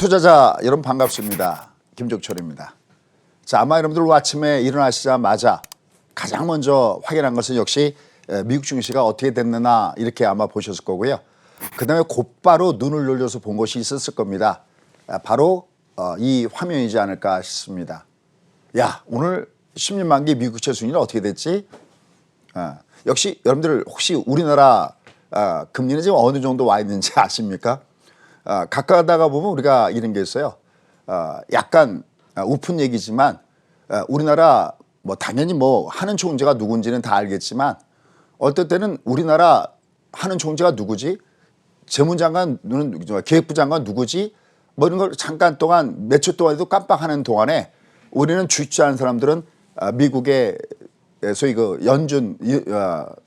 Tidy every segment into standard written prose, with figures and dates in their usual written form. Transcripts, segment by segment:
투자자 여러분 반갑습니다. 김종철입니다. 자, 아마 여러분들 아침에 일어나시자마자 가장 먼저 확인한 것은 역시 미국 증시가 어떻게 됐느냐 이렇게 아마 보셨을 거고요. 그 다음에 곧바로 눈을 돌려서 본 것이 있었을 겁니다. 바로 이 화면이지 않을까 싶습니다. 야, 오늘 16만기 미국채 순위는 어떻게 됐지? 역시 여러분들 혹시 우리나라 금리는 지금 어느 정도 와 있는지 아십니까? 가까이 하다가 보면 우리가 이런 게 있어요. 약간 우픈 얘기지만 우리나라 뭐 당연히 뭐 하는 총재가 누군지는 다 알겠지만 어떨 때는 우리나라 하는 총재가 누구지? 재무장관, 기획부 장관 누구지? 뭐 이런 걸 잠깐 동안 몇 초 동안에도 깜빡하는 동안에 우리는 주치하는 사람들은 미국의 소위 그 연준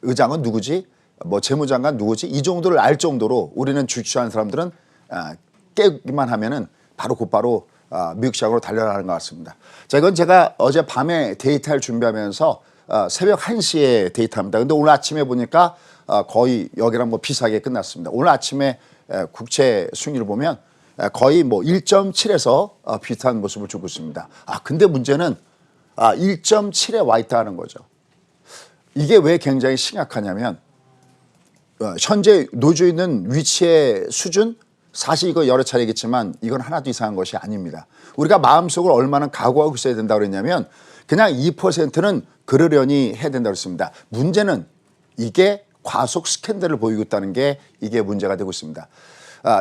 의장은 누구지? 뭐 재무장관 누구지? 이 정도를 알 정도로 우리는 주치하는 사람들은 깨기만 하면은 바로 곧바로 미국 시장으로 달려나가는 것 같습니다. 자, 이건 제가 어젯밤에 데이터를 준비하면서 새벽 1시에 데이터입니다. 근데 오늘 아침에 보니까 거의 여기랑 뭐 비슷하게 끝났습니다. 오늘 아침에 국채 수익률을 보면 거의 뭐 1.7에서 비슷한 모습을 주고 있습니다. 근데 문제는 1.7에 와 있다는 거죠. 이게 왜 굉장히 심각하냐면 현재 놓여 있는 위치의 수준, 사실 이거 여러 차례 얘기했지만 이건 하나도 이상한 것이 아닙니다. 우리가 마음속으로 얼마나 각오하고 있어야 된다고 그랬냐면 그냥 2%는 그러려니 해야 된다고 했습니다. 문제는 이게 과속 스캔들을 보이고 있다는 게 이게 문제가 되고 있습니다.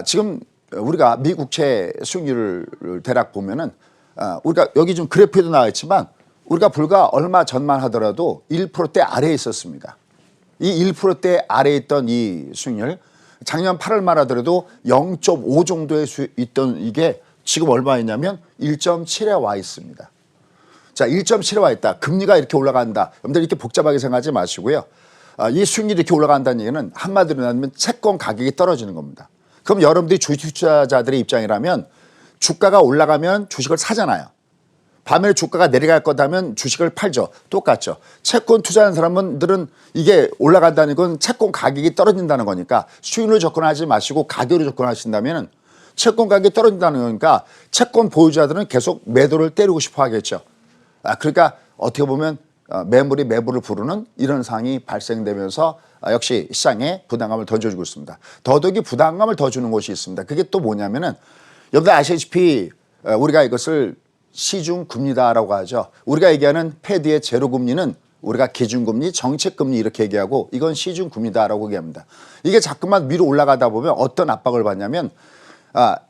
지금 우리가 미국채 수익률을 대략 보면은 우리가 여기 좀 그래프에도 나와 있지만 우리가 불과 얼마 전만 하더라도 1%대 아래에 있었습니다. 이 1%대 아래에 있던 이 수익률 작년 8월만 하더라도 0.5 정도에 있던 이게 지금 얼마였냐면 1.7에 와 있습니다. 자, 1.7에 와 있다. 금리가 이렇게 올라간다. 여러분들 이렇게 복잡하게 생각하지 마시고요. 이 수익률이 이렇게 올라간다는 얘기는 한마디로 하면 채권 가격이 떨어지는 겁니다. 그럼 여러분들이 주식 투자자들의 입장이라면 주가가 올라가면 주식을 사잖아요. 밤에 주가가 내려갈 거다면 주식을 팔죠. 똑같죠. 채권 투자하는 사람들은 이게 올라간다는 건 채권 가격이 떨어진다는 거니까 수익률로 접근하지 마시고 가격으로 접근하신다면 채권 가격이 떨어진다는 거니까 채권 보유자들은 계속 매도를 때리고 싶어 하겠죠. 그러니까 어떻게 보면 매물이 매물을 부르는 이런 상황이 발생되면서 역시 시장에 부담감을 더 줘주고 있습니다. 더더욱이 부담감을 더 주는 것이 있습니다. 그게 또 뭐냐면은 여러분들 아시다시피 우리가 이것을 시중금리다라고 하죠. 우리가 얘기하는 패드의 제로금리는 우리가 기준금리, 정책금리 이렇게 얘기하고 이건 시중금리다라고 얘기합니다. 이게 자꾸만 위로 올라가다 보면 어떤 압박을 받냐면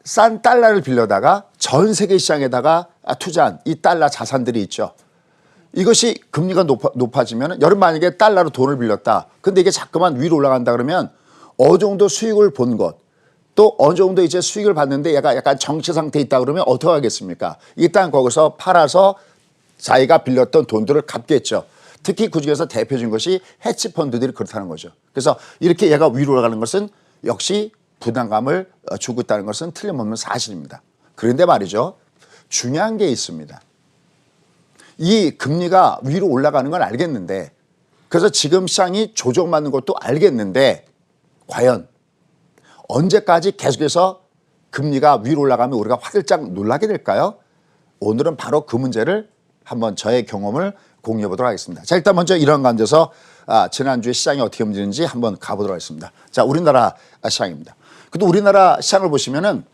싼 달러를 빌려다가 전 세계 시장에다가 투자한 이 달러 자산들이 있죠. 이것이 금리가 높아지면 여러분 만약에 달러로 돈을 빌렸다. 근데 이게 자꾸만 위로 올라간다 그러면 어느 정도 수익을 본 것 또 어느 정도 이제 수익을 받는데 얘가 약간 정체 상태에 있다 그러면 어떻게 하겠습니까? 일단 거기서 팔아서 자기가 빌렸던 돈들을 갚겠죠. 특히 그중에서 대표적인 것이 해치펀드들이 그렇다는 거죠. 그래서 이렇게 얘가 위로 올라가는 것은 역시 부담감을 주고 있다는 것은 틀림없는 사실입니다. 그런데 말이죠. 중요한 게 있습니다. 이 금리가 위로 올라가는 건 알겠는데 그래서 지금 시장이 조정받는 것도 알겠는데 과연 언제까지 계속해서 금리가 위로 올라가면 우리가 화들짝 놀라게 될까요? 오늘은 바로 그 문제를 한번 저의 경험을 공유해 보도록 하겠습니다. 자, 일단 먼저 이런 가운데서 지난주에 시장이 어떻게 움직이는지 한번 가보도록 하겠습니다. 자, 우리나라 시장입니다. 근데 우리나라 시장을 보시면은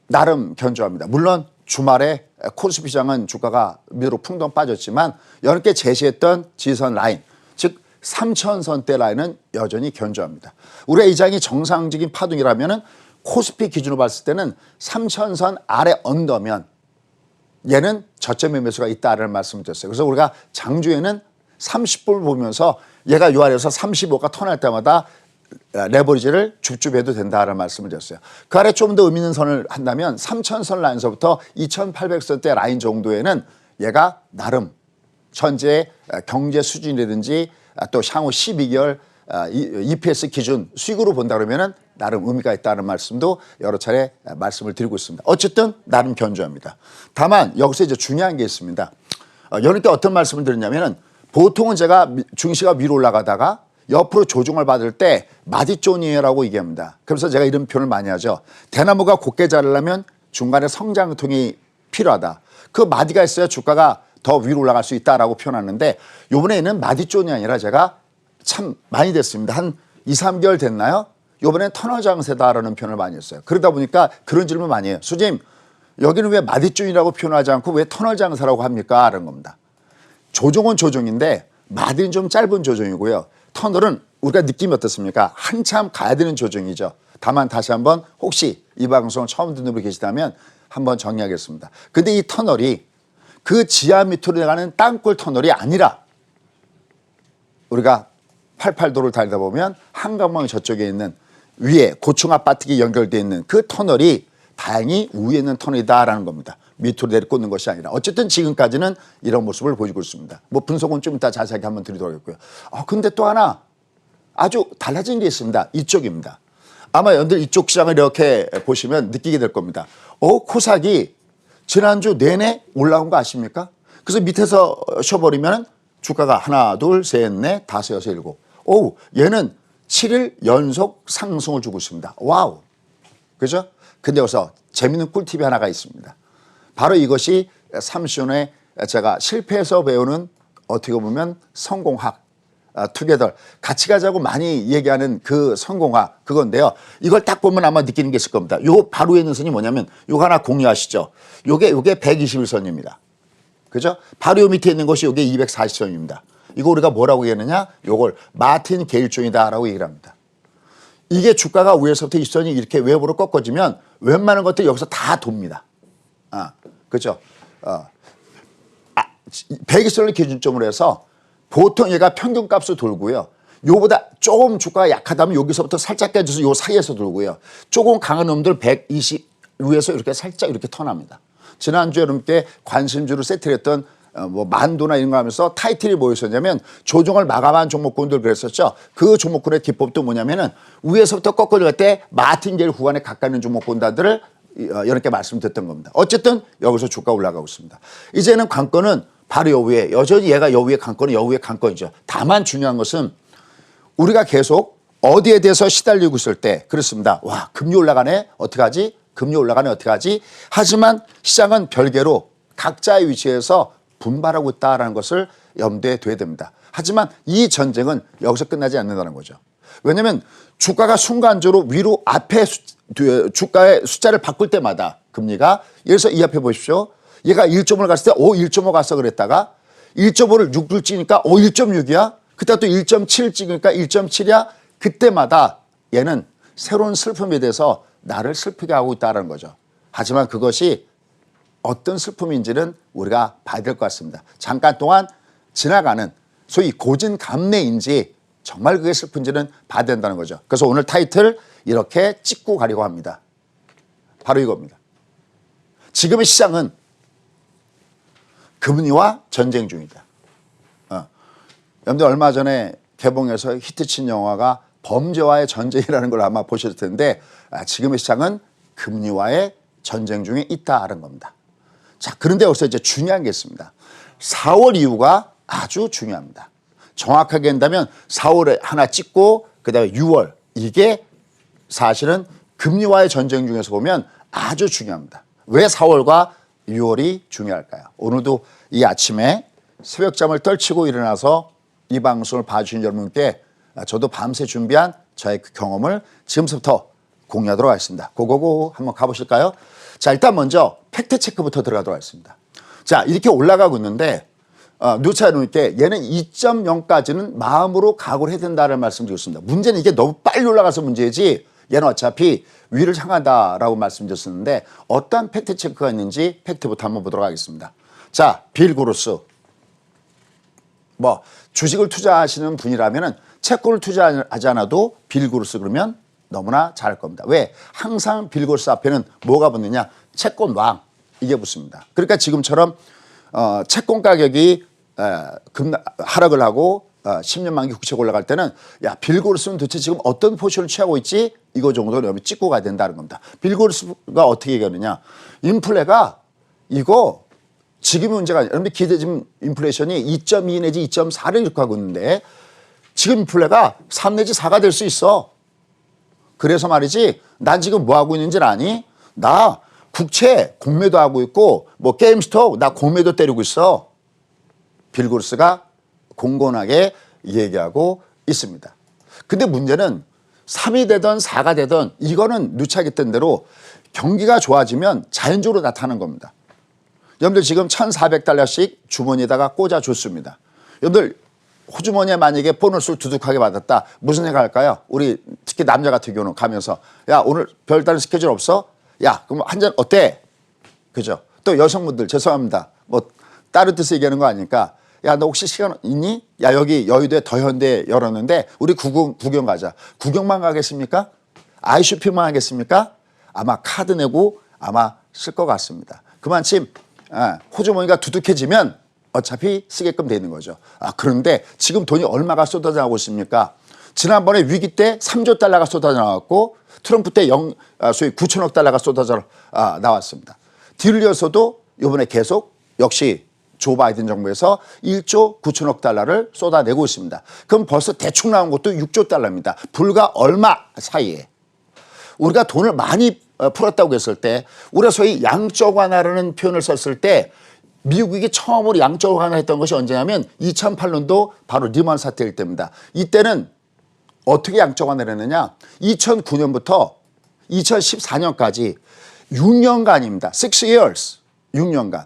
나름 견조합니다. 물론 주말에 코스피 시장은 주가가 밑으로 풍덩 빠졌지만 여러분께 제시했던 지지선 라인, 즉 3,000선대 라인은 여전히 견조합니다. 우리가 이 장이 정상적인 파동이라면 코스피 기준으로 봤을 때는 3,000선 아래 언더면 얘는 저점의 매수가 있다라는 말씀을 드렸어요. 그래서 우리가 장주에는 30분을 보면서 얘가 요 아래에서 35가 터날 때마다 레버리지를 줍줍해도 된다라는 말씀을 드렸어요. 그 아래 좀 더 의미 있는 선을 한다면 3,000선 라인서부터 2,800선대 라인 정도에는 얘가 나름 현재 경제 수준이라든지 또 향후 12개월 EPS 기준 수익으로 본다 그러면은 나름 의미가 있다는 말씀도 여러 차례 말씀을 드리고 있습니다. 어쨌든 나름 견조합니다. 다만 여기서 이제 중요한 게 있습니다. 여러분께 어떤 말씀을 드렸냐면은 보통은 제가 증시가 위로 올라가다가 옆으로 조정을 받을 때 마디존이라고 얘기합니다. 그래서 제가 이런 표현을 많이 하죠. 대나무가 곱게 자라려면 중간에 성장통이 필요하다. 그 마디가 있어야 주가가 더 위로 올라갈 수 있다라고 표현하는데 이번에는 마디존이 아니라 제가 참 많이 됐습니다. 한 2, 3개월 됐나요? 이번엔 터널 장세다라는 표현을 많이 했어요. 그러다 보니까 그런 질문 많이 해요. 수님, 여기는 왜 마디존이라고 표현하지 않고 왜 터널 장세라고 합니까? 라는 겁니다. 조종은 조종인데 마디는 좀 짧은 조종이고요. 터널은 우리가 느낌이 어떻습니까? 한참 가야 되는 조종이죠. 다만 다시 한번 혹시 이 방송을 처음 듣는 분이 계시다면 한번 정리하겠습니다. 근데 이 터널이 그 지하 밑으로 내가는 땅굴 터널이 아니라 우리가 88도를 달리다 보면 한강망 저쪽에 있는 위에 고층 아파트가 연결되어 있는 그 터널이 다행히 위에 있는 터널이다라는 겁니다. 밑으로 내려꽂는 것이 아니라. 어쨌든 지금까지는 이런 모습을 보이고 있습니다. 뭐 분석은 좀 이따 자세하게 한번 드리도록 하겠고요. 근데 또 하나 아주 달라진 게 있습니다. 이쪽입니다. 아마 여러분들 이쪽 시장을 이렇게 보시면 느끼게 될 겁니다. 코삭이 지난주 내내 올라온 거 아십니까? 그래서 밑에서 쉬어버리면 주가가 하나, 둘, 셋, 넷, 다섯, 여섯, 일곱. 얘는 7일 연속 상승을 주고 있습니다. 와우. 그죠? 근데 여기서 재밌는 꿀팁이 하나가 있습니다. 바로 이것이 30년에 제가 실패해서 배우는 어떻게 보면 성공학, 투게더 같이 가자고 많이 얘기하는 그 성공학 그건데요. 이걸 딱 보면 아마 느끼는 게 있을 겁니다. 요 바로 있는 선이 뭐냐면 요거 하나 공유하시죠. 요게 121선입니다. 그죠? 바로 요 밑에 있는 것이 요게 240선입니다. 이거 우리가 뭐라고 얘기하느냐? 요걸 마틴 게일존이다라고 얘기를 합니다. 이게 주가가 위에서부터 이 선이 이렇게 외부로 꺾어지면 웬만한 것들이 여기서 다 돕니다. 그죠? 120선을 기준점으로 해서 보통 얘가 평균값으로 돌고요. 요보다 조금 주가가 약하다면 여기서부터 살짝 깨져서 요 사이에서 돌고요. 조금 강한 놈들 120 위에서 이렇게 살짝 이렇게 턴합니다. 지난주에 여러분께 관심주로 세트를 했던 뭐 만도나 이런 거 하면서 타이틀이 뭐였었냐면 조정을 마감한 종목군들 그랬었죠. 그 종목군의 기법도 뭐냐면은 위에서부터 꺾어질 때 마틴게일 구간에 가까이 있는 종목군들을 이렇게 말씀드렸던 겁니다. 어쨌든 여기서 주가 올라가고 있습니다. 이제는 관건은 바로 요 위에 여전히 얘가 요 위에 관건은 요 위에 관건이죠. 다만 중요한 것은 우리가 계속 어디에 대해서 시달리고 있을 때 그렇습니다. 와 금리 올라가네 어떡하지? 금리 올라가네 어떡하지? 하지만 시장은 별개로 각자의 위치에서 분발하고 있다는 것을 염두에 둬야 됩니다. 하지만 이 전쟁은 여기서 끝나지 않는다는 거죠. 왜냐하면 주가가 순간적으로 위로 앞에 주가의 숫자를 바꿀 때마다 금리가 예를 들어서 이 앞에 보십시오. 얘가 1.5를 갔을 때 1.5 갔어 그랬다가 1.5를 6을 찍으니까 1.6이야. 그때 또 1.7 찍으니까 1.7이야. 그때마다 얘는 새로운 슬픔에 대해서 나를 슬프게 하고 있다는 거죠. 하지만 그것이 어떤 슬픔인지는 우리가 봐야 될 것 같습니다. 잠깐 동안 지나가는 소위 고진감래인지 정말 그게 슬픈지는 봐야 된다는 거죠. 그래서 오늘 타이틀 이렇게 찍고 가려고 합니다. 바로 이겁니다. 지금의 시장은 금리와 전쟁 중이다. 여러분들 얼마 전에 개봉해서 히트친 영화가 범죄와의 전쟁이라는 걸 아마 보셨을 텐데 지금의 시장은 금리와의 전쟁 중에 있다는 겁니다. 자, 그런데 여기서 이제 중요한 게 있습니다. 4월 이후가 아주 중요합니다. 정확하게 한다면 4월에 하나 찍고 그다음에 6월 이게 사실은 금리와의 전쟁 중에서 보면 아주 중요합니다. 왜 4월과 6월이 중요할까요? 오늘도 이 아침에 새벽잠을 떨치고 일어나서 이 방송을 봐주신 여러분께 저도 밤새 준비한 저의 그 경험을 지금부터 공유하도록 하겠습니다. 고고고 한번 가보실까요? 자, 일단 먼저 팩트 체크부터 들어가도록 하겠습니다. 자, 이렇게 올라가고 있는데 누차님께 얘는 2.0까지는 마음으로 각오를 해야 된다는 말씀 드렸습니다. 문제는 이게 너무 빨리 올라가서 문제지 얘는 어차피 위를 향한다라고 말씀드렸었는데 어떤 팩트 체크가 있는지 팩트부터 한번 보도록 하겠습니다. 자, 빌 그루스. 뭐 주식을 투자하시는 분이라면은 채권을 투자하지 않아도 빌 그루스 그러면 너무나 잘할 겁니다. 왜? 항상 빌 그루스 앞에는 뭐가 붙느냐? 채권 왕 이게 붙습니다. 그러니까 지금처럼 채권 가격이 하락을 하고 10년 만기 국채가 올라갈 때는 야, 빌 그루스는 도대체 지금 어떤 포지션을 취하고 있지? 이거 정도는 여러분 찍고 가야 된다는 겁니다. 빌 그루스가 어떻게 얘기하느냐? 인플레가 이거 지금이 문제가 아니라 여러분들 기대 지금 인플레이션이 2.2 내지 2.4를 이렇게 하고 있는데 지금 인플레가 3 내지 4가 될 수 있어. 그래서 말이지 난 지금 뭐 하고 있는지 아니? 나 국채 공매도 하고 있고 뭐 게임스톡 나 공매도 때리고 있어. 빌 게이츠가 공건하게 얘기하고 있습니다. 근데 문제는 3이 되든 4가 되든 이거는 누차게 뜬 대로 경기가 좋아지면 자연적으로 나타나는 겁니다. 여러분들 지금 1,400달러씩 주머니에다가 꽂아줬습니다. 여러분들 호주머니에 만약에 보너스를 두둑하게 받았다. 무슨 생각할까요? 우리 특히 남자 같은 경우는 가면서 야 오늘 별다른 스케줄 없어? 야 그럼 한 잔 어때? 그죠? 또 여성분들 죄송합니다. 뭐 다른 뜻을 얘기하는 거 아니니까 야 너 혹시 시간 있니? 야 여기 여의도에 더현대 열었는데 우리 구경 가자. 구경만 가겠습니까? 아이 쇼핑만 하겠습니까? 아마 카드 내고 아마 쓸 것 같습니다. 그만큼 호주머니가 두둑해지면 어차피 쓰게끔 되는 거죠. 그런데 지금 돈이 얼마가 쏟아져 나오고 있습니까? 지난번에 위기 때 3조 달러가 쏟아져 나왔고 트럼프 때 소위 9천억 달러가 쏟아져 나왔습니다. 뒤를 이어서도 이번에 계속 역시 조 바이든 정부에서 1조 9천억 달러를 쏟아내고 있습니다. 그럼 벌써 대충 나온 것도 6조 달러입니다. 불과 얼마 사이에. 우리가 돈을 많이 풀었다고 했을 때 우리가 소위 양적 완화라는 표현을 썼을 때 미국이 처음으로 양적 완화했던 것이 언제냐면 2008년도 바로 리먼 사태일 때입니다. 이때는 어떻게 양적 완화를 했느냐. 2009년부터 2014년까지 6년간입니다. 6 years. 6년간.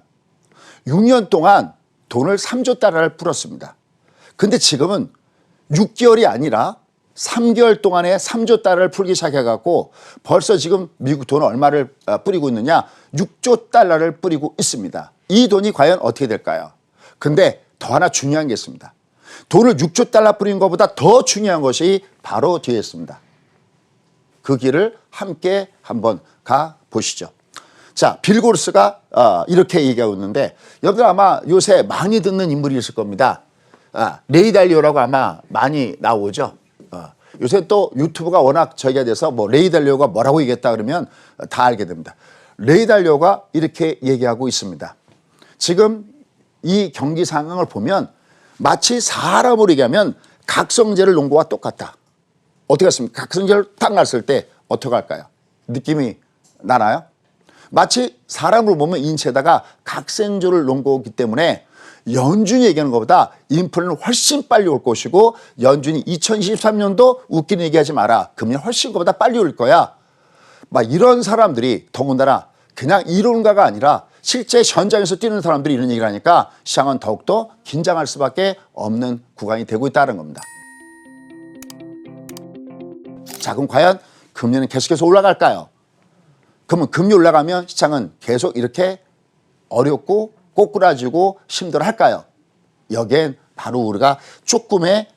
6년 동안 돈을 3조 달러를 풀었습니다. 근데 지금은 6개월이 아니라 3개월 동안에 3조 달러를 풀기 시작해갖고 벌써 지금 미국 돈 얼마를 뿌리고 있느냐. 6조 달러를 뿌리고 있습니다. 이 돈이 과연 어떻게 될까요? 근데 더 하나 중요한 게 있습니다. 돈을 6조 달러 뿌린 것보다 더 중요한 것이 바로 뒤에 있습니다. 그 길을 함께 한번 가보시죠. 자, 빌 게이츠가 이렇게 얘기하고 있는데 여러분들 아마 요새 많이 듣는 인물이 있을 겁니다. 레이 달리오라고 아마 많이 나오죠. 요새 또 유튜브가 워낙 저기가 돼서 뭐 레이 달리오가 뭐라고 얘기했다 그러면 다 알게 됩니다. 레이 달리오가 이렇게 얘기하고 있습니다. 지금 이 경기 상황을 보면 마치 사람으로 얘기하면 각성제를 놓은 거와 똑같다. 어떻게 했습니까? 각성제를 딱 놨을 때 어떻게 할까요? 느낌이 나나요? 마치 사람으로 보면 인체에다가 각성제를 놓은 거기 때문에 연준이 얘기하는 것보다 인플레는 훨씬 빨리 올 것이고 연준이 2023년도 웃기는 얘기하지 마라. 금리 훨씬 그보다 빨리 올 거야. 막 이런 사람들이 더군다나 그냥 이론가가 아니라 실제 현장에서 뛰는 사람들이 이런 얘기를 하니까 시장은 더욱더 긴장할 수밖에 없는 구간이 되고 있다는 겁니다. 자, 그럼 과연 금리는 계속해서 올라갈까요? 그러면 금리 올라가면 시장은 계속 이렇게 어렵고 꼬꾸라지고 힘들어할까요? 여기엔 바로 우리가 조금의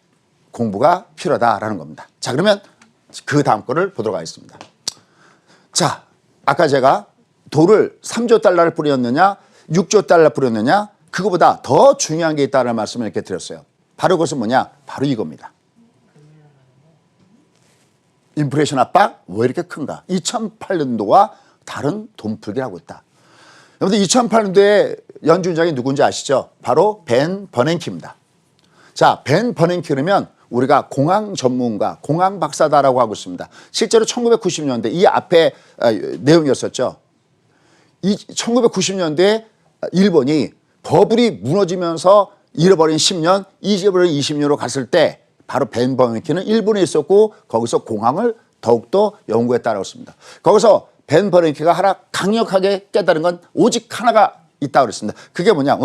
공부가 필요하다라는 겁니다. 자, 그러면 그 다음 거를 보도록 하겠습니다. 자, 아까 제가 돈을 3조 달러를 뿌렸느냐 6조 달러 뿌렸느냐 그거보다 더 중요한 게 있다는 말씀을 이렇게 드렸어요. 바로 그것은 뭐냐? 바로 이겁니다. 인플레이션 압박 왜 이렇게 큰가? 2008년도와 다른 돈풀기를 하고 있다. 여러분들 2008년도에 연준장이 누군지 아시죠? 바로 벤 버냉키입니다. 자, 벤 버냉키 그러면 우리가 공항 전문가, 공항 박사다라고 하고 있습니다. 실제로 1990년대 이 앞에 내용이었었죠. 1990년대에 일본이 버블이 무너지면서 잃어버린 10년, 잊어버린 20년으로 갔을 때 바로 벤 버냉키는 일본에 있었고 거기서 공항을 더욱더 연구했다라고 했습니다. 거기서 벤 버냉키가 하나 강력하게 깨달은 건 오직 하나가 있다고 그랬습니다. 그게 뭐냐?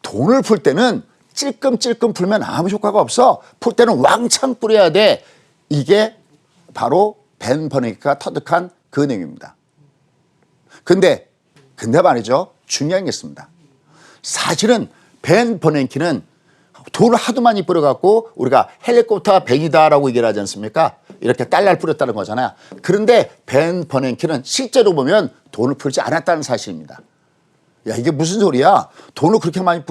돈을 풀 때는 찔끔찔끔 풀면 아무 효과가 없어. 풀 때는 왕창 뿌려야 돼. 이게 바로 벤 버냉키가 터득한 그 내용입니다. 근데 말이죠. 중요한 게 있습니다. 사실은 벤 버냉키는 돈을 하도 많이 뿌려갖고 우리가 헬리콥터가 벤이다라고 얘기를 하지 않습니까? 이렇게 달러를 뿌렸다는 거잖아요. 그런데 벤 버냉키는 실제로 보면 돈을 풀지 않았다는 사실입니다. 야, 이게 무슨 소리야? 돈을 그렇게 많이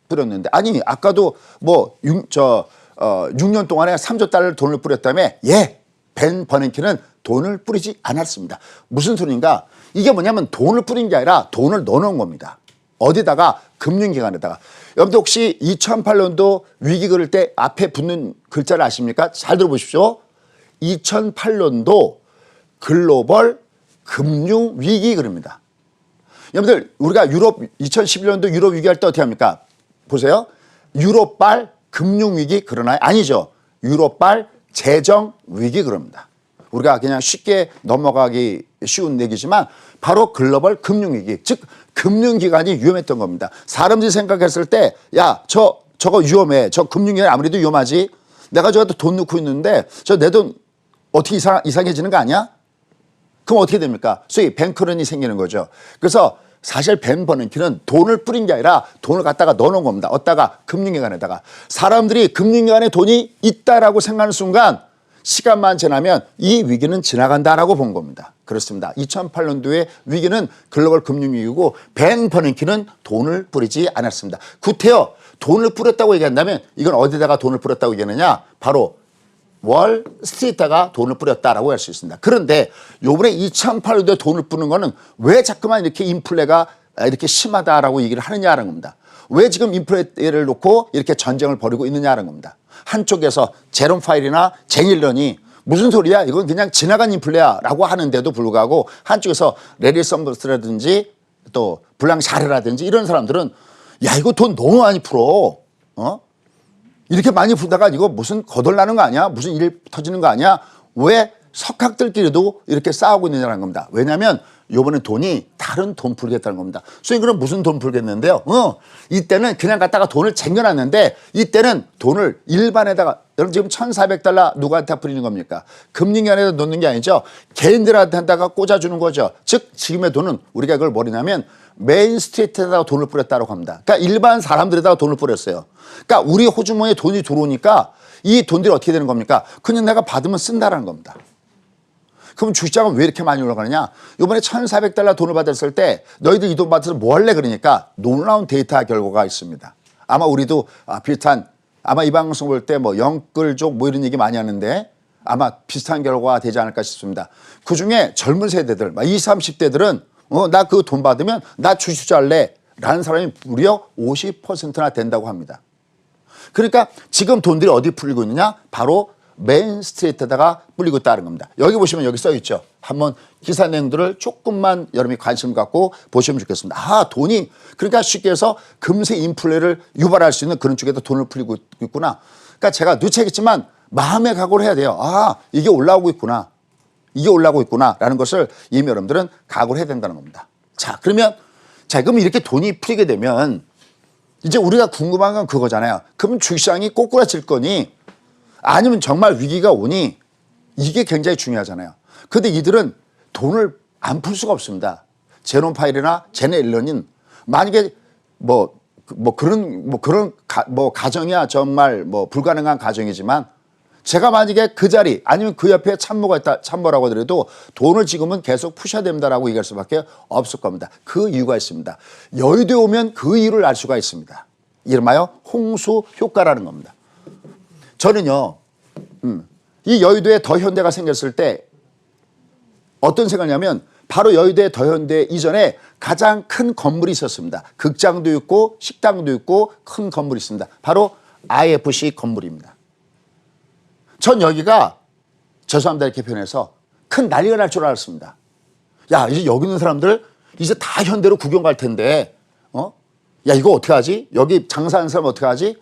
뿌렸는데. 아니, 아까도 뭐 6년 동안에 3조 달러 돈을 뿌렸다며? 예, 벤 버냉키는 돈을 뿌리지 않았습니다. 무슨 소리인가? 이게 뭐냐면 돈을 뿌린 게 아니라 돈을 넣어놓은 겁니다. 어디다가? 금융기관에다가. 여러분들 혹시 2008년도 위기 그럴 때 앞에 붙는 글자를 아십니까? 잘 들어보십시오. 2008년도 글로벌 금융위기 그럽니다. 여러분들 우리가 유럽 2011년도 유럽 위기할 때 어떻게 합니까? 보세요. 유럽발 금융위기 그러나요? 아니죠. 유럽발 재정위기 그럽니다. 우리가 그냥 쉽게 넘어가기 쉬운 얘기지만 바로 글로벌 금융위기, 즉 금융기관이 위험했던 겁니다. 사람들이 생각했을 때 야, 저거 위험해. 저 금융기관이 아무래도 위험하지. 내가 저한테 돈 넣고 있는데 저 내 돈 어떻게 이상해지는 거 아니야? 그럼 어떻게 됩니까? 소위 뱅크런이 생기는 거죠. 그래서 사실 벤버넌키는 돈을 뿌린 게 아니라 돈을 갖다가 넣어놓은 겁니다. 어디다가? 금융기관에다가. 사람들이 금융기관에 돈이 있다라고 생각하는 순간 시간만 지나면 이 위기는 지나간다라고 본 겁니다. 그렇습니다. 2008년도의 위기는 글로벌 금융위기고 벤버넌키는 돈을 뿌리지 않았습니다. 구태여 돈을 뿌렸다고 얘기한다면 이건 어디다가 돈을 뿌렸다고 얘기하느냐? 바로 월스트리트에다가 돈을 뿌렸다라고 할 수 있습니다. 그런데 요번에 2008년도에 돈을 뿌는 거는 왜 자꾸만 이렇게 인플레가 이렇게 심하다라고 얘기를 하느냐라는 겁니다. 왜 지금 인플레를 놓고 이렇게 전쟁을 벌이고 있느냐라는 겁니다. 한쪽에서 제롬 파일이나 쟁일런이 무슨 소리야? 이건 그냥 지나간 인플레야 라고 하는데도 불구하고 한쪽에서 레리 썸버스라든지 또 블랑샤르라든지 이런 사람들은 야, 이거 돈 너무 많이 풀어. 이렇게 많이 풀다가 이거 무슨 거덜나는 거 아니야? 무슨 일 터지는 거 아니야? 왜 석학들끼리도 이렇게 싸우고 있느냐는 겁니다. 왜냐하면 요번에 돈이 다른 돈 풀겠다는 겁니다. 소위 그럼 무슨 돈 풀겠는데요? 이때는 그냥 갖다가 돈을 쟁여놨는데 이때는 돈을 일반에다가 여러분 지금 $1,400 누구한테 뿌리는 겁니까? 금융기관에다 놓는 게 아니죠. 개인들한테다가 꽂아주는 거죠. 즉 지금의 돈은 우리가 그걸 뭐냐면 메인스트리트에다가 돈을 뿌렸다고 합니다. 그러니까 일반 사람들에다가 돈을 뿌렸어요. 그러니까 우리 호주머니에 돈이 들어오니까 이 돈들이 어떻게 되는 겁니까? 그냥 내가 받으면 쓴다라는 겁니다. 그럼 주식장은 왜 이렇게 많이 올라가느냐? 이번에 $1,400 돈을 받았을 때 너희들 이 돈 받아서 뭐 할래? 그러니까 놀라운 데이터 결과가 있습니다. 아마 우리도 비슷한 아마 이 방송 볼 때 뭐 영끌족 뭐 이런 얘기 많이 하는데 아마 비슷한 결과가 되지 않을까 싶습니다. 그중에 젊은 세대들 20, 30대들은 나 그 돈 받으면 나 주식 투자할래 라는 사람이 무려 50%나 된다고 합니다. 그러니까 지금 돈들이 어디 풀리고 있느냐? 바로 메인스트리트에다가 뿌리고 있다는 겁니다. 여기 보시면 여기 써 있죠. 한번 기사 내용들을 조금만 여러분이 관심 갖고 보시면 좋겠습니다. 아, 돈이 그러니까 쉽게 해서 금세 인플레를 유발할 수 있는 그런 쪽에다 돈을 풀리고 있구나. 그러니까 제가 누차겠지만 마음의 각오를 해야 돼요. 아, 이게 올라오고 있구나. 이게 올라오고 있구나라는 것을 이미 여러분들은 각오를 해야 된다는 겁니다. 자, 그러면 그럼 이렇게 돈이 풀리게 되면 이제 우리가 궁금한 건 그거잖아요. 그럼 주식시장이 꼬꾸라질 거니 아니면 정말 위기가 오니 이게 굉장히 중요하잖아요. 그런데 이들은 돈을 안 풀 수가 없습니다. 제롬 파일이나 제네 일런은 만약에 그런 가정이야 정말 불가능한 가정이지만 제가 만약에 그 자리 아니면 그 옆에 참모라고 하더라도 돈을 지금은 계속 푸셔야 됩니다라고 얘기할 수밖에 없을 겁니다. 그 이유가 있습니다. 여의도에 오면 그 이유를 알 수가 있습니다. 이름하여 홍수 효과라는 겁니다. 저는요, 이 여의도에 더현대가 생겼을 때 어떤 생각이냐면 바로 여의도의 더현대 이전에 가장 큰 건물이 있었습니다. 극장도 있고 식당도 있고 큰 건물이 있습니다. 바로 IFC 건물입니다. 전 여기가 죄송합니다 이렇게 표현해서 큰 난리가 날 줄 알았습니다. 야, 이제 여기 있는 사람들 이제 다 현대로 구경 갈 텐데 야, 이거 어떻게 하지? 여기 장사하는 사람 어떻게 하지?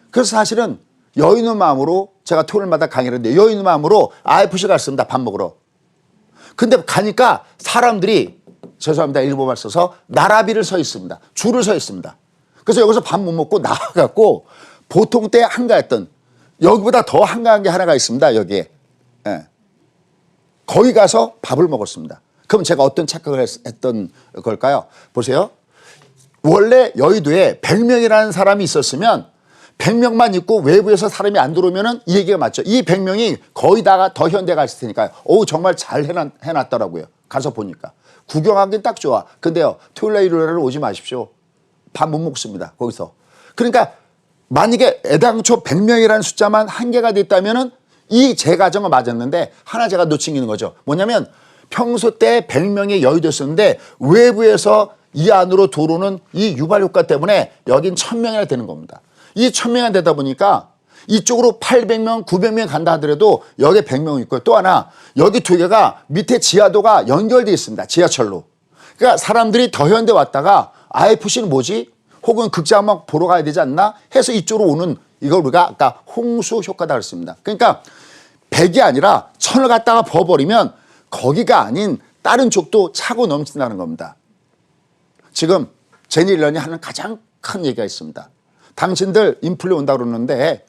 그래서 사실은 여유 있는 마음으로 제가 토요일마다 강의를 하는데 여유 있는 마음으로 IFC 갔습니다. 밥 먹으러. 근데 가니까 사람들이 죄송합니다. 일본말 써서 나라비를 서 있습니다. 줄을 서 있습니다. 그래서 여기서 밥 못 먹고 나와갖고 보통 때 한가했던 여기보다 더 한가한 게 하나가 있습니다. 여기에. 예. 거기 가서 밥을 먹었습니다. 그럼 제가 어떤 착각을 했던 걸까요? 보세요. 원래 여의도에 100명이라는 사람이 있었으면 100명만 있고 외부에서 사람이 안 들어오면 이 얘기가 맞죠. 이 100명이 거의 다가 더 현대 갔을 테니까요. 정말 잘 해놨더라고요. 가서 보니까. 구경하기는 딱 좋아. 근데요, 토요일날 일요일날 오지 마십시오. 밥 못 먹습니다. 거기서. 그러니까 만약에 애당초 100명이라는 숫자만 한계가 됐다면 이 제 가정은 맞았는데 하나 제가 놓치는 거죠. 뭐냐면 평소 때 100명이 여의도였었는데 외부에서 이 안으로 들어오는 이 유발 효과 때문에 여긴 1000명이나 되는 겁니다. 이 1000명이 되다 보니까 이쪽으로 800명, 900명 간다 하더라도 여기에 100명 있고요. 또 하나 여기 두 개가 밑에 지하도가 연결되어 있습니다. 지하철로. 그러니까 사람들이 더현대 왔다가 IFC는 뭐지? 혹은 극장 막 보러 가야 되지 않나? 해서 이쪽으로 오는 이걸 우리가 아까 홍수 효과다 그랬습니다. 그러니까 100이 아니라 1000을 갖다가 버버리면 거기가 아닌 다른 쪽도 차고 넘친다는 겁니다. 지금 제니 옐런이 하는 가장 큰 얘기가 있습니다. 당신들 인플레 온다 그러는데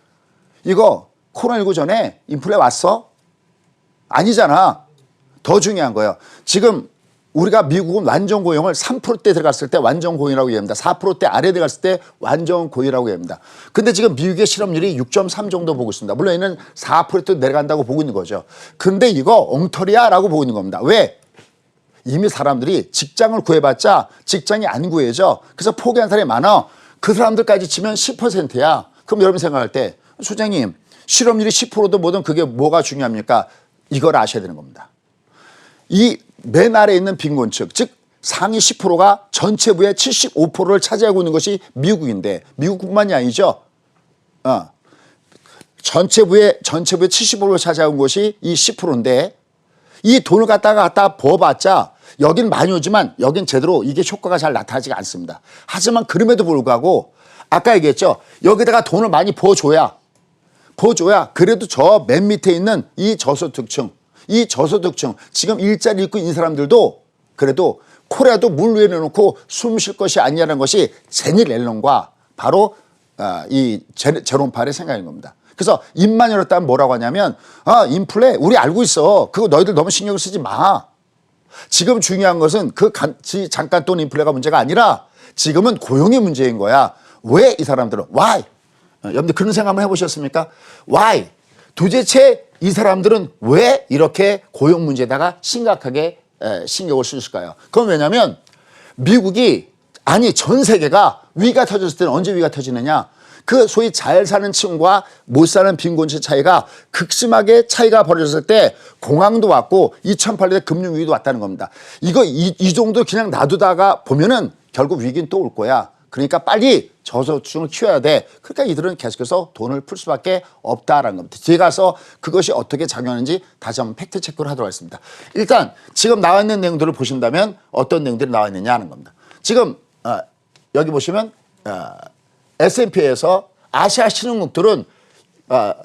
이거 코로나19 전에 인플레 왔어? 아니잖아. 더 중요한 거예요. 지금 우리가 미국은 완전 고용을 3%대 들어갔을 때 완전 고용이라고 얘기합니다. 4%대 아래 들어갔을 때 완전 고용이라고 얘기합니다. 근데 지금 미국의 실업률이 6.3 정도 보고 있습니다. 물론 얘는 4% 내려간다고 보고 있는 거죠. 근데 이거 엉터리야 라고 보고 있는 겁니다. 왜? 이미 사람들이 직장을 구해봤자 직장이 안 구해져. 그래서 포기한 사람이 많아. 그 사람들까지 치면 10%야. 그럼 여러분 생각할 때 소장님 실업률이 10%도 뭐든 그게 뭐가 중요합니까? 이걸 아셔야 되는 겁니다. 이 맨 아래에 있는 빈곤층, 즉 상위 10%가 전체 부의 75%를 차지하고 있는 것이 미국인데 미국뿐만이 아니죠. 전체 부의 75%를 차지하고 있는 것이 이 10%인데 이 돈을 갖다 버봤자 여긴 많이 오지만 여긴 제대로 이게 효과가 잘 나타나지가 않습니다. 하지만 그럼에도 불구하고 아까 얘기했죠. 여기다가 돈을 많이 버줘야 그래도 저 맨 밑에 있는 이 저소득층 지금 일자리 잃고 있는 사람들도 그래도 코레아도 물 위에 내놓고 숨 쉴 것이 아니냐는 것이 제니 옐런과 바로 이 제롬 파웰의 생각인 겁니다. 그래서 입만 열었다면 뭐라고 하냐면 인플레 우리 알고 있어. 그거 너희들 너무 신경 쓰지 마. 지금 중요한 것은 그 잠깐 돈 인플레가 문제가 아니라 지금은 고용의 문제인 거야. 왜 이 사람들은 why? 여러분들 그런 생각 한번 해보셨습니까? why? 도대체 이 사람들은 왜 이렇게 고용 문제에다가 심각하게 신경을 쓰실까요? 그건 왜냐하면 미국이 아니 전 세계가 위가 터졌을 때는 언제 위가 터지느냐? 그 소위 잘 사는 층과 못 사는 빈곤층 차이가 극심하게 차이가 벌어졌을 때 공황도 왔고 2008년에 금융위기도 왔다는 겁니다. 이거 이 정도 그냥 놔두다가 보면은 결국 위기는 또 올 거야. 그러니까 빨리 저소득층을 키워야 돼. 그러니까 이들은 계속해서 돈을 풀 수밖에 없다라는 겁니다. 뒤에 가서 그것이 어떻게 작용하는지 다시 한번 팩트 체크를 하도록 하겠습니다. 일단 지금 나와 있는 내용들을 보신다면 어떤 내용들이 나와 있느냐 하는 겁니다. 지금 여기 보시면 S&P에서 아시아 신흥국들은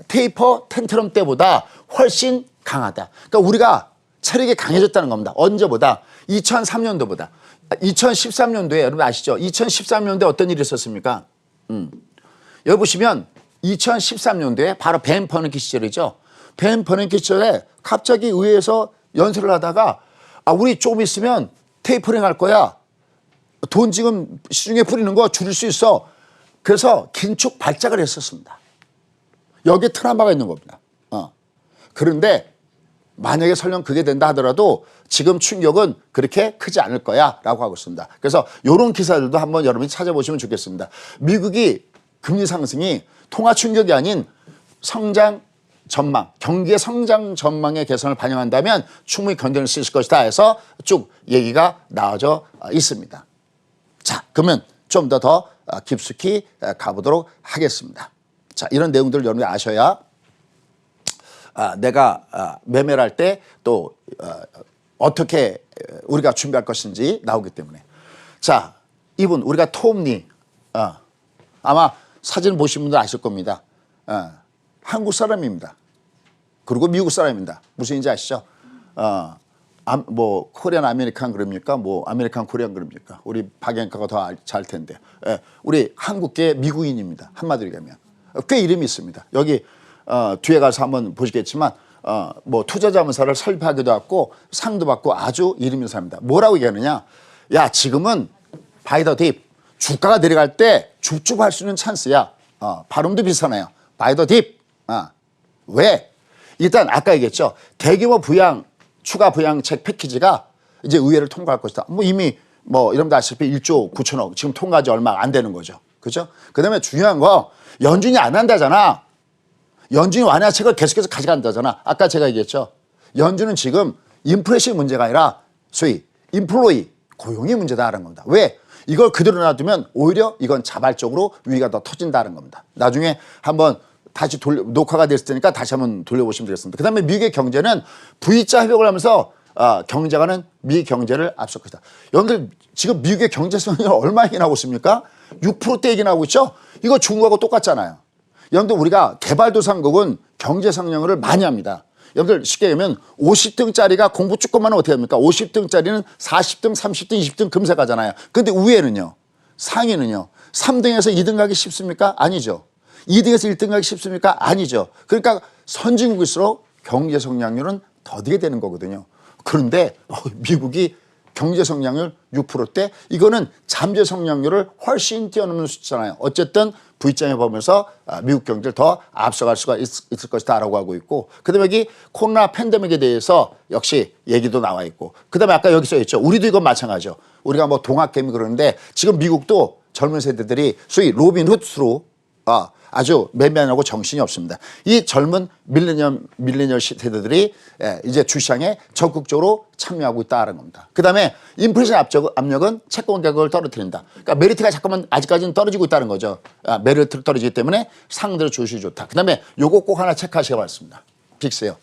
테이퍼 텐트럼 때보다 훨씬 강하다. 그러니까 우리가 체력이 강해졌다는 겁니다. 언제보다 2003년도보다. 2013년도에 여러분 아시죠? 2013년도에 어떤 일이 있었습니까? 여기 보시면 2013년도에 바로 벤 버냉키 시절이죠. 벤 버냉키 시절에 갑자기 의회에서 연설을 하다가 우리 조금 있으면 테이퍼링 할 거야. 돈 지금 시중에 뿌리는 거 줄일 수 있어. 그래서 긴축 발작을 했었습니다. 여기에 트라우마가 있는 겁니다. 그런데 만약에 설령 그게 된다 하더라도 지금 충격은 그렇게 크지 않을 거야 라고 하고 있습니다. 그래서 이런 기사들도 한번 여러분이 찾아보시면 좋겠습니다. 미국이 금리 상승이 통화 충격이 아닌 성장 전망, 경기의 성장 전망의 개선을 반영한다면 충분히 견뎌낼 수 있을 것이다 해서 쭉 얘기가 나와져 있습니다. 자, 그러면 좀 더 깊숙이 가보도록 하겠습니다. 자, 이런 내용들을 여러분이 아셔야 내가 매매를 할 때 또 어떻게 우리가 준비할 것인지 나오기 때문에. 자, 이분 우리가 톰리 아마 사진 보신 분들 아실 겁니다. 한국 사람입니다. 그리고 미국 사람입니다. 무슨 인지 아시죠? 뭐 코리안 아메리칸 그럽니까? 뭐 아메리칸 코리안 그럽니까? 우리 박연카가 더 잘 텐데. 우리 한국계 미국인입니다. 한마디로 얘기하면. 꽤 이름이 있습니다. 여기 뒤에 가서 한번 보시겠지만 뭐 투자자문사를 설립하기도 하고 상도 받고 아주 이름 있는 사람입니다. 뭐라고 얘기하느냐? 야, 지금은 바이 더 딥. 주가가 내려갈 때 줍줍할 수 있는 찬스야. 발음도 비슷하네요. 바이 더 딥. 왜? 일단 아까 얘기했죠. 대규모 부양 추가 부양책 패키지가 이제 의회를 통과할 것이다. 뭐 이미 뭐 여러분들 아시다시피 1조 9천억 지금 통과하지 얼마 안 되는 거죠. 그죠? 그 다음에 중요한 거 연준이 안 한다잖아. 연준이 완화책을 계속해서 가져간다잖아. 아까 제가 얘기했죠. 연준은 지금 인플레이션 문제가 아니라 소위 인플로이 고용이 문제다라는 겁니다. 왜? 이걸 그대로 놔두면 오히려 이건 자발적으로 위기가 더 터진다는 겁니다. 나중에 한번 다시 녹화가 됐을 테니까 다시 한번 돌려보시면 되겠습니다. 그 다음에 미국의 경제는 V자 회복을 하면서 경제가는 미 경제를 앞설 것이다. 여러분들 지금 미국의 경제 성장률 얼마 얘기 나오고 있습니까? 6%대 얘기 나오고 있죠? 이거 중국하고 똑같잖아요. 여러분들 우리가 개발도상국은 경제 성장률을 많이 합니다. 여러분들 쉽게 얘기하면 50등짜리가 공부 조금만 하면 어떻게 합니까? 50등짜리는 40등, 30등, 20등 금세 가잖아요. 근데 위에는요. 상위는요. 3등에서 2등 가기 쉽습니까? 아니죠. 2등에서 1등 가기 쉽습니까? 아니죠. 그러니까 선진국일수록 경제 성장률은 더디게 되는 거거든요. 그런데 미국이 경제 성장률 6%대 이거는 잠재 성장률을 훨씬 뛰어넘는 수치잖아요. 어쨌든 V점에 보면서 미국 경제를 더 앞서갈 수가 있을 것이다라고 하고 있고 그다음에 여기 코로나 팬데믹에 대해서 역시 얘기도 나와 있고 그다음에 아까 여기 써 있죠. 우리도 이건 마찬가지죠. 우리가 뭐 동학개미 그러는데 지금 미국도 젊은 세대들이 소위 로빈후드로 아주 매매하고 정신이 없습니다. 이 젊은 밀레니얼 세대들이 이제 주시장에 적극적으로 참여하고 있다는 겁니다. 그다음에 인플레이션 압력은 채권 가격을 떨어뜨린다. 그러니까 메리트가 잠깐만 아직까지는 떨어지고 있다는 거죠. 메리트를 떨어지기 때문에 상대로 주식이 좋다. 그다음에 요거 꼭 하나 체크하시기 바랍니다. 빅스요.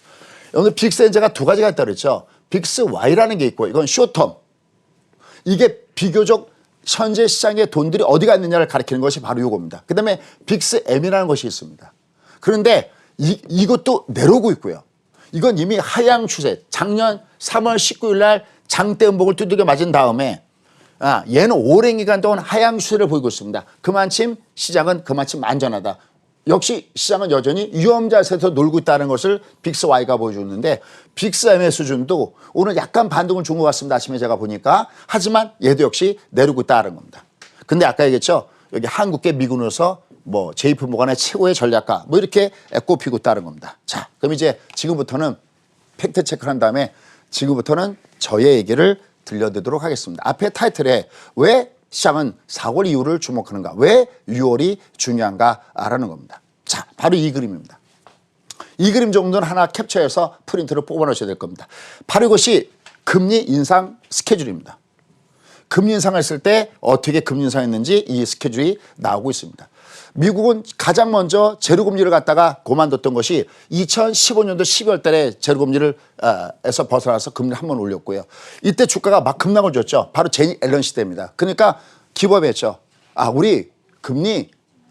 오늘 빅스에 제가 두 가지가 있다고 그랬죠. 빅스 Y라는 게 있고 이건 쇼텀. 이게 비교적 현재 시장의 돈들이 어디가 있느냐를 가리키는 것이 바로 이겁니다. 그다음에 빅스 M이라는 것이 있습니다. 그런데 이것도 내려오고 있고요. 이건 이미 하향 추세. 작년 3월 19일 날 장대 음봉을 두들겨 맞은 다음에 얘는 오랜 기간 동안 하향 추세를 보이고 있습니다. 그만큼 시장은 그만큼 안전하다. 역시 시장은 여전히 위험 자세에서 놀고 있다는 것을 빅스 Y가 보여주는데 빅스 M의 수준도 오늘 약간 반등을 준 것 같습니다. 아침에 제가 보니까. 하지만 얘도 역시 내리고 있다는 겁니다. 근데 아까 얘기했죠. 여기 한국계 미군으로서 뭐 JP모간의 최고의 전략가 뭐 이렇게 꼽히고 있다는 겁니다. 자, 그럼 이제 지금부터는 팩트 체크를 한 다음에 지금부터는 저의 얘기를 들려드리도록 하겠습니다. 앞에 타이틀에 왜 시장은 4월 이후를 주목하는가? 왜 6월이 중요한가라는 겁니다. 자, 바로 이 그림입니다. 이 그림 정도는 하나 캡처해서 프린트를 뽑아놓으셔야 될 겁니다. 바로 이것이 금리 인상 스케줄입니다. 금리 인상했을 때 어떻게 금리 인상했는지 이 스케줄이 나오고 있습니다. 미국은 가장 먼저 제로금리를 갖다가 그만뒀던 것이 2015년도 12월 달에 제로금리를 에서 벗어나서 금리를 한 번 올렸고요. 이때 주가가 막 급락을 줬죠. 바로 제니 앨런 시대입니다. 그러니까 기법했죠. 우리 금리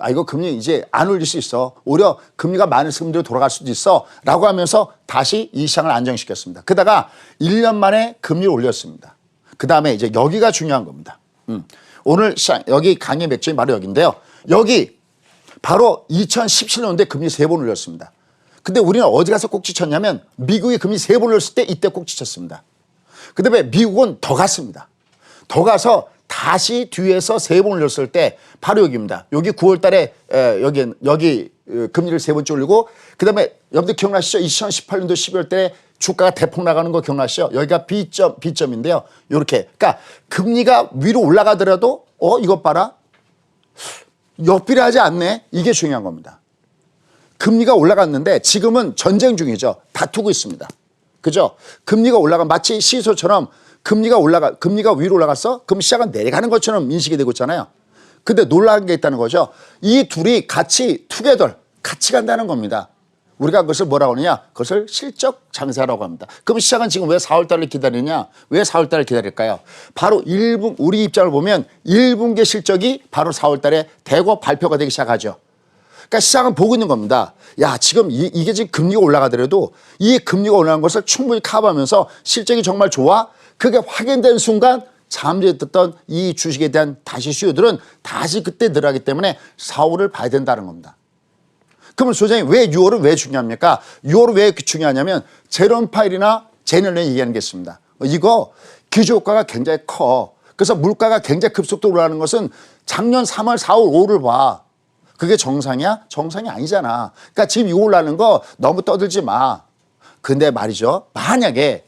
이거 금리 이제 안 올릴 수 있어. 오히려 금리가 많은 금리로 돌아갈 수도 있어. 라고 하면서 다시 이 시장을 안정시켰습니다. 그러다가 1년 만에 금리를 올렸습니다. 그 다음에 이제 여기가 중요한 겁니다. 오늘 시장, 여기 강의 맥주인 바로 여기인데요. 여기 바로 2017년도에 금리 3번 올렸습니다. 근데 우리는 어디 가서 꼭 지쳤냐면 미국이 금리 3번 올렸을 때 이때 꼭 지쳤습니다. 그 다음에 미국은 더 갔습니다. 더 가서 다시 뒤에서 3번 올렸을 때 바로 여기입니다. 여기 9월 달에 여기 금리를 3번째 올리고 그다음에 여러분들 기억나시죠? 2018년도 12월 달에 주가가 대폭 나가는 거 기억나시죠? 여기가 B점인데요. 이렇게. 그러니까 금리가 위로 올라가더라도 이것 봐라. 역비례하지 않네. 이게 중요한 겁니다. 금리가 올라갔는데 지금은 전쟁 중이죠. 다투고 있습니다. 그죠? 금리가 마치 시소처럼 금리가 위로 올라갔어? 그럼 시장은 내려가는 것처럼 인식이 되고 있잖아요. 근데 놀라운 게 있다는 거죠. 이 둘이 같이 같이 간다는 겁니다. 우리가 그것을 뭐라고 하느냐? 그것을 실적 장세라고 합니다. 그럼 시장은 지금 왜 4월 달을 기다리냐? 왜 4월 달을 기다릴까요? 바로 우리 입장을 보면 1분기 실적이 바로 4월 달에 대거 발표가 되기 시작하죠. 그러니까 시장은 보고 있는 겁니다. 야, 지금 이게 지금 금리가 올라가더라도 이 금리가 올라간 것을 충분히 커버하면서 실적이 정말 좋아? 그게 확인된 순간 잠재웠던 이 주식에 대한 다시 수요들은 다시 그때 늘어나기 때문에 4월을 봐야 된다는 겁니다. 그러면 소장님 왜 6월은 왜 중요합니까? 6월은 왜 중요하냐면 제롬 파일이나 제넬런이 얘기하는 게 있습니다. 이거 기저효과가 굉장히 커. 그래서 물가가 굉장히 급속도로 올라가는 것은 작년 3월, 4월, 5월을 봐. 그게 정상이야? 정상이 아니잖아. 그러니까 지금 이거 올라가는 거 너무 떠들지 마. 근데 말이죠. 만약에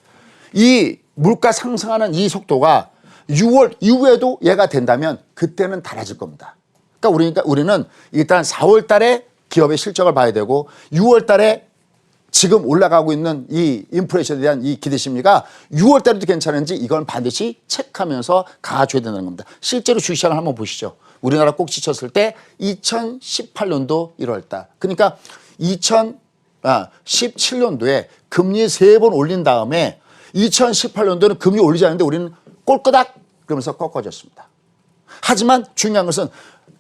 이 물가 상승하는 이 속도가 6월 이후에도 얘가 된다면 그때는 달라질 겁니다. 그러니까 우리는 일단 4월 달에 기업의 실적을 봐야 되고 6월 달에 지금 올라가고 있는 이 인플레이션에 대한 이 기대 심리가 6월 달에도 괜찮은지 이건 반드시 체크하면서 가줘야 된다는 겁니다. 실제로 주식시장을 한번 보시죠. 우리나라 꼭 지쳤을 때 2018년도 1월 달. 그러니까 2017년도에 금리 3번 올린 다음에 2018년도는 금리 올리지 않는데 우리는 꼴끄닥 그러면서 꺾어졌습니다. 하지만 중요한 것은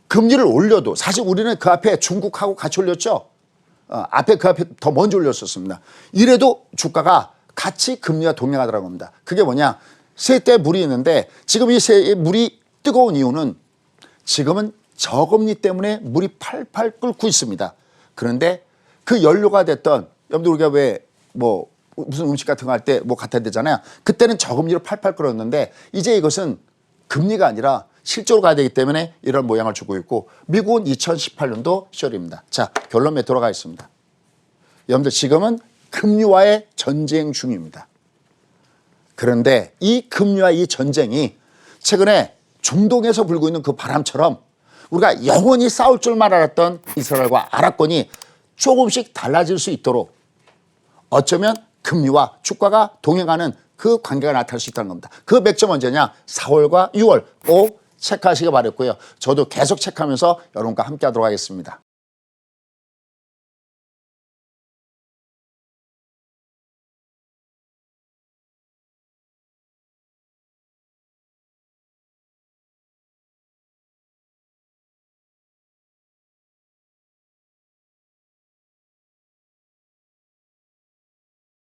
금리를 올려도 사실 우리는 그 앞에 중국하고 같이 올렸죠. 앞에 그 앞에 더 먼저 올렸었습니다. 이래도 주가가 같이 금리와 동행하더라고 합니다. 그게 뭐냐? 세대 물이 있는데 지금 이 세의 물이 뜨거운 이유는 지금은 저금리 때문에 물이 팔팔 끓고 있습니다. 그런데 그 연료가 됐던 여러분들 우리가 왜 뭐 무슨 음식 같은 거 할 때 뭐 갖다 대잖아요. 그때는 저금리로 팔팔 끓었는데 이제 이것은 금리가 아니라 실적으로 가야 되기 때문에 이런 모양을 주고 있고 미국은 2018년도 시절입니다. 자, 결론에 돌아가 있습니다. 여러분들 지금은 금리와의 전쟁 중입니다. 그런데 이 금리와 이 전쟁이 최근에 중동에서 불고 있는 그 바람처럼 우리가 영원히 싸울 줄만 알았던 이스라엘과 아랍권이 조금씩 달라질 수 있도록 어쩌면 금리와 주가가 동행하는 그 관계가 나타날 수 있다는 겁니다. 그 맥점 언제냐? 4월과 6월 꼭 체크하시기 바랬고요. 저도 계속 체크하면서 여러분과 함께 하도록 하겠습니다.